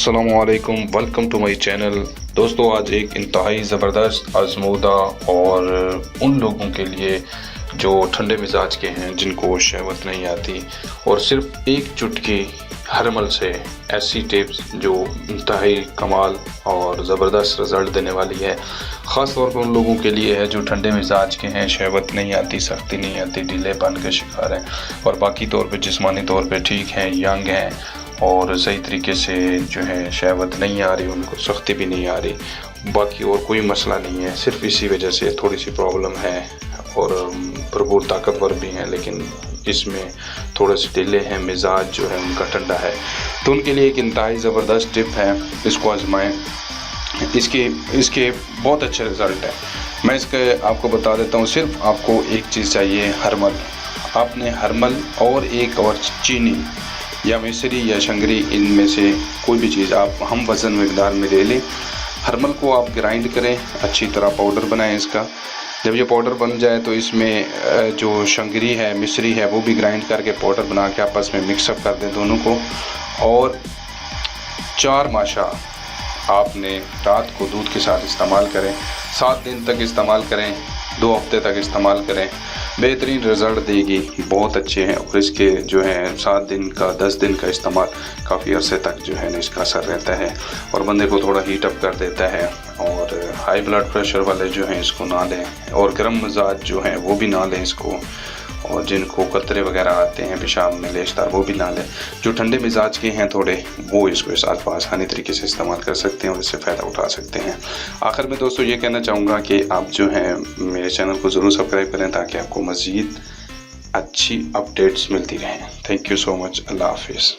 السلام علیکم، welcome to my channel. دوستو، آج ایک انتہائی زبردست آزمودہ اور ان لوگوں کے لیے جو ٹھنڈے مزاج کے ہیں، جن کو شہوت نہیں آتی، اور صرف ایک چٹکی ہرمل سے ایسی ٹپس جو انتہائی کمال اور زبردست رزلٹ دینے والی ہے، خاص طور پر ان لوگوں کے لیے ہے جو ٹھنڈے مزاج کے ہیں، شہوت نہیں آتی، سختی نہیں آتی، ڈھیلے پن کے شکار ہیں، اور باقی طور پہ جسمانی طور پہ ٹھیک ہیں، ینگ ہیں، اور صحیح طریقے سے جو ہے شہوت نہیں آ رہی، ان کو سختی بھی نہیں آ رہی، باقی اور کوئی مسئلہ نہیں ہے، صرف اسی وجہ سے تھوڑی سی پرابلم ہے، اور بھرپور طاقتور بھی ہیں، لیکن اس میں تھوڑے سے ڈھیلے ہیں، مزاج جو ہے ان کا ٹھنڈا ہے، تو ان کے لیے ایک انتہائی زبردست ٹپ ہے، اس کو آزمائیں۔ اس کے بہت اچھے رزلٹ ہیں۔ میں اس کے آپ کو بتا دیتا ہوں، صرف آپ کو ایک چیز چاہیے، ہرمل۔ آپ نے ہرمل اور ایک اور چینی یا مصری یا شنگری، ان میں سے کوئی بھی چیز آپ ہم وزن مقدار میں لے لیں۔ ہرمل کو آپ گرائنڈ کریں، اچھی طرح پاؤڈر بنائیں اس کا۔ جب یہ پاؤڈر بن جائے تو اس میں جو شنگری ہے، مصری ہے، وہ بھی گرائنڈ کر کے پاؤڈر بنا کے آپس میں مکس اپ کر دیں دونوں کو، اور 4 ماشا آپ نے رات کو دودھ کے ساتھ استعمال کریں، 7 دن تک استعمال کریں، 2 ہفتے تک استعمال کریں، بہترین رزلٹ دے گی، بہت اچھے ہیں، اور اس کے جو ہے 7 دن کا 10 دن کا استعمال کافی عرصے تک جو ہے اس کا اثر رہتا ہے، اور بندے کو تھوڑا ہیٹ اپ کر دیتا ہے، اور ہائی بلڈ پریشر والے جو ہیں اس کو نہ لیں، اور گرم مزاج جو ہیں وہ بھی نہ لیں اس کو، اور جن کو قطرے وغیرہ آتے ہیں پیشاب میں لیشدار، وہ بھی نہ لیں۔ جو ٹھنڈے مزاج کے ہیں تھوڑے، وہ اس کو اس آسانی طریقے سے استعمال کر سکتے ہیں اور اس سے فائدہ اٹھا سکتے ہیں۔ آخر میں دوستو یہ کہنا چاہوں گا کہ آپ جو ہیں میرے چینل کو ضرور سبسکرائب کریں تاکہ آپ کو مزید اچھی اپڈیٹس ملتی رہیں۔ تھینک یو سو مچ، اللہ حافظ۔